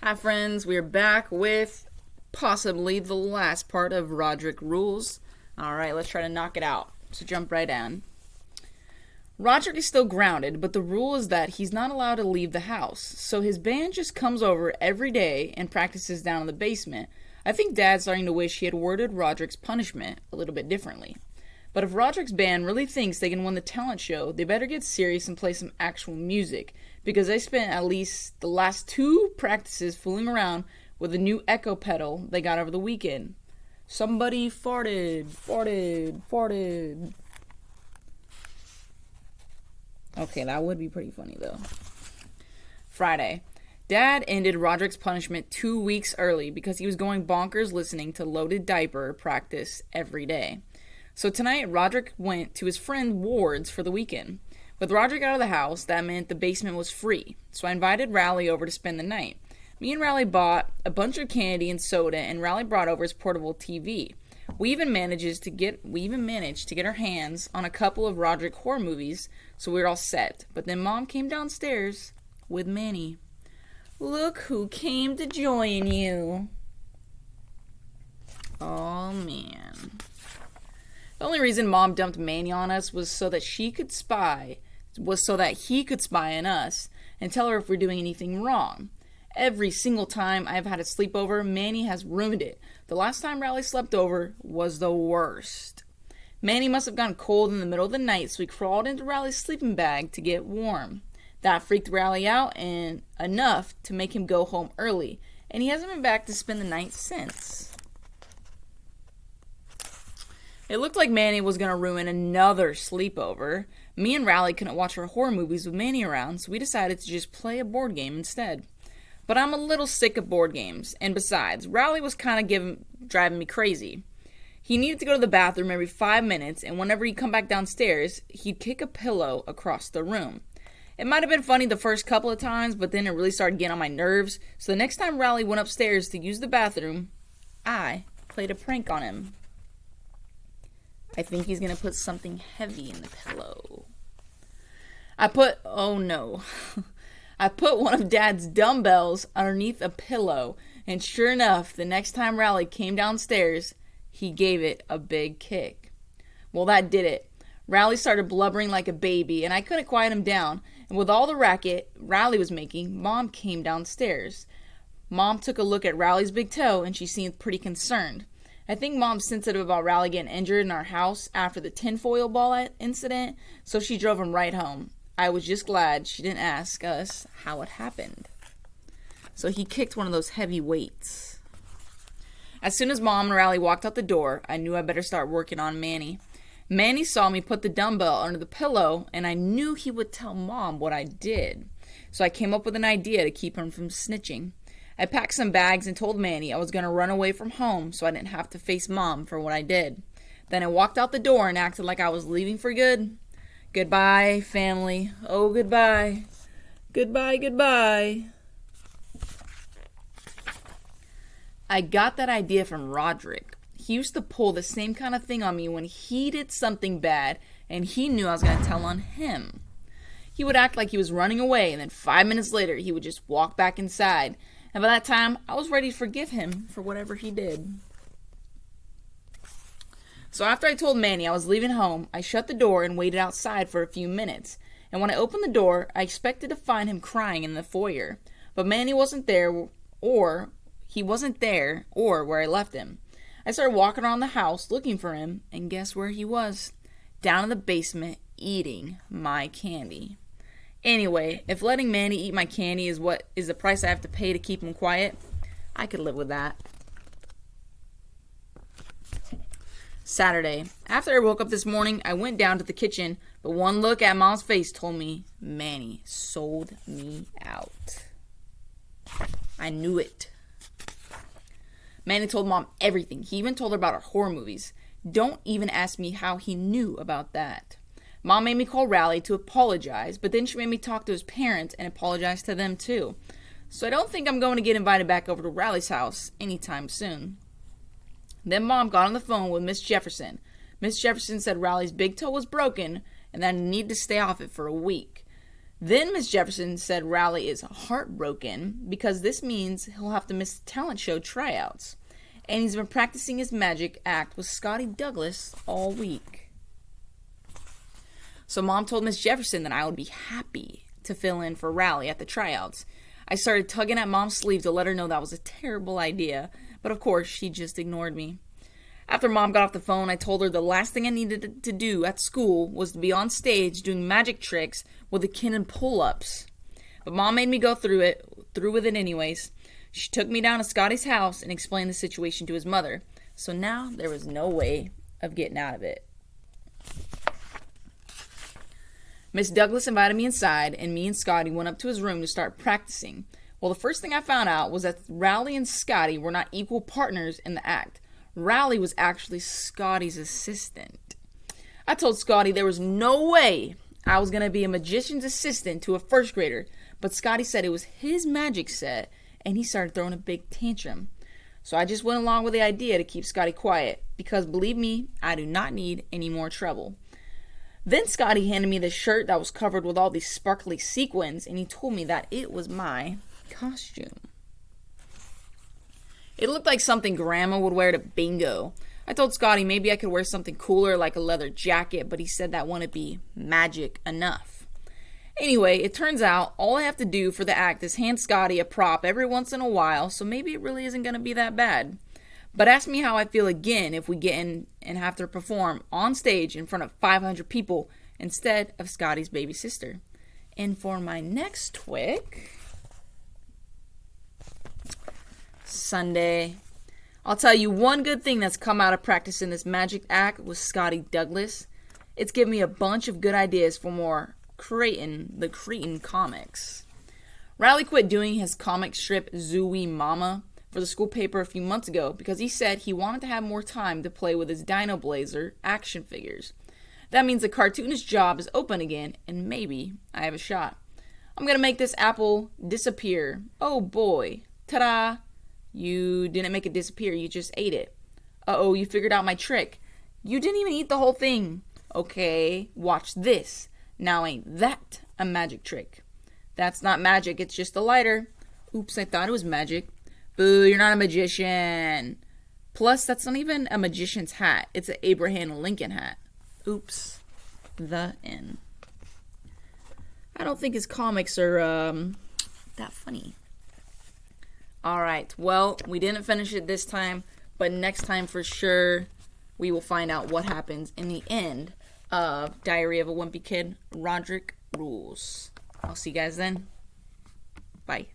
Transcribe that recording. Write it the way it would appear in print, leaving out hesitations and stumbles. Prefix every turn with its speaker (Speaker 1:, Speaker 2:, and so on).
Speaker 1: Hi friends, we are back with possibly the last part of Rodrick Rules. Alright, let's try to knock it out. So jump right in. Rodrick is still grounded, but the rule is that he's not allowed to leave the house. So his band just comes over every day and practices down in the basement. I think Dad's starting to wish he had worded Rodrick's punishment a little bit differently. But if Rodrick's band really thinks they can win the talent show, they better get serious and play some actual music, because they spent at least the last 2 practices fooling around with a new echo pedal they got over the weekend. Somebody farted. Okay, that would be pretty funny though. Friday. Dad ended Rodrick's punishment 2 weeks early because he was going bonkers listening to Loaded Diaper practice every day. So tonight, Rodrick went to his friend Ward's for the weekend. With Rodrick out of the house, that meant the basement was free. So I invited Raleigh over to spend the night. Me and Raleigh bought a bunch of candy and soda, and Raleigh brought over his portable TV. We even managed to get our hands on a couple of Rodrick horror movies, so we were all set. But then Mom came downstairs with Manny. Look who came to join you. Oh man. The only reason Mom dumped Manny on us was so that he could spy on us and tell her if we're doing anything wrong. Every single time I've had a sleepover, Manny has ruined it. The last time Raleigh slept over was the worst. Manny must have gone cold in the middle of the night, so he crawled into Raleigh's sleeping bag to get warm. That freaked Raleigh out and enough to make him go home early, and he hasn't been back to spend the night since. It looked like Manny was going to ruin another sleepover. Me and Raleigh couldn't watch our horror movies with Manny around, so we decided to just play a board game instead. But I'm a little sick of board games, and besides, Raleigh was kind of driving me crazy. He needed to go to the bathroom every 5 minutes, and whenever he'd come back downstairs, he'd kick a pillow across the room. It might have been funny the first couple of times, but then it really started getting on my nerves, so the next time Raleigh went upstairs to use the bathroom, I played a prank on him. I think he's going to put something heavy in the pillow. I put one of Dad's dumbbells underneath a pillow, and sure enough, the next time Raleigh came downstairs, he gave it a big kick. Well, that did it. Raleigh started blubbering like a baby, and I couldn't quiet him down, and with all the racket Raleigh was making, Mom came downstairs. Mom took a look at Raleigh's big toe, and she seemed pretty concerned. I think Mom's sensitive about Raleigh getting injured in our house after the tinfoil ball incident, so she drove him right home. I was just glad she didn't ask us how it happened. So he kicked one of those heavy weights. As soon as Mom and Raleigh walked out the door, I knew I better start working on Manny. Manny saw me put the dumbbell under the pillow, and I knew he would tell Mom what I did. So I came up with an idea to keep him from snitching. I packed some bags and told Manny I was going to run away from home so I didn't have to face Mom for what I did. Then I walked out the door and acted like I was leaving for good. Goodbye, family. Oh, goodbye. Goodbye. I got that idea from Rodrick. He used to pull the same kind of thing on me when he did something bad and he knew I was going to tell on him. He would act like he was running away, and then 5 minutes later he would just walk back inside. And by that time, I was ready to forgive him for whatever he did. So after I told Manny I was leaving home, I shut the door and waited outside for a few minutes. And when I opened the door, I expected to find him crying in the foyer. But Manny wasn't there, or where I left him. I started walking around the house looking for him, and guess where he was? Down in the basement, eating my candy. Anyway, if letting Manny eat my candy is the price I have to pay to keep him quiet, I could live with that. Saturday. After I woke up this morning, I went down to the kitchen, but one look at Mom's face told me Manny sold me out. I knew it. Manny told Mom everything. He even told her about our horror movies. Don't even ask me how he knew about that. Mom made me call Raleigh to apologize, but then she made me talk to his parents and apologize to them too. So I don't think I'm going to get invited back over to Raleigh's house anytime soon. Then Mom got on the phone with Miss Jefferson. Miss Jefferson said Raleigh's big toe was broken and that he needed to stay off it for a week. Then Miss Jefferson said Riley is heartbroken because this means he'll have to miss talent show tryouts. And he's been practicing his magic act with Scotty Douglas all week. So Mom told Miss Jefferson that I would be happy to fill in for Riley at the tryouts. I started tugging at Mom's sleeve to let her know that was a terrible idea, but of course she just ignored me. After Mom got off the phone, I told her the last thing I needed to do at school was to be on stage doing magic tricks with a kid and pull-ups. But Mom made me go through with it anyways. She took me down to Scotty's house and explained the situation to his mother. So now there was no way of getting out of it. Miss Douglas invited me inside, and me and Scotty went up to his room to start practicing. Well, the first thing I found out was that Riley and Scotty were not equal partners in the act. Riley was actually Scotty's assistant. I told Scotty there was no way I was going to be a magician's assistant to a first grader, but Scotty said it was his magic set, and he started throwing a big tantrum. So I just went along with the idea to keep Scotty quiet, because believe me, I do not need any more trouble. Then Scotty handed me this shirt that was covered with all these sparkly sequins, and he told me that it was my costume. It looked like something Grandma would wear to bingo. I told Scotty maybe I could wear something cooler like a leather jacket, but he said that wouldn't be magic enough. Anyway, it turns out all I have to do for the act is hand Scotty a prop every once in a while, so maybe it really isn't going to be that bad. But ask me how I feel again if we get in and have to perform on stage in front of 500 people instead of Scotty's baby sister. And for my next TWIC, Sunday, I'll tell you one good thing that's come out of practicing this magic act with Scotty Douglas. It's given me a bunch of good ideas for more the Cretan comics. Riley quit doing his comic strip Zooey Mama for the school paper a few months ago because he said he wanted to have more time to play with his Dino Blazer action figures. That means the cartoonist job is open again, and maybe I have a shot. I'm going to make this apple disappear. Oh boy. Ta-da! You didn't make it disappear, you just ate it. Uh-oh, you figured out my trick. You didn't even eat the whole thing. Okay, watch this. Now ain't that a magic trick? That's not magic, it's just a lighter. Oops, I thought it was magic. Boo, you're not a magician. Plus, that's not even a magician's hat. It's an Abraham Lincoln hat. Oops. The end. I don't think his comics are that funny. Alright, well, we didn't finish it this time, but next time for sure we will find out what happens in the end of Diary of a Wimpy Kid, Rodrick Rules. I'll see you guys then. Bye.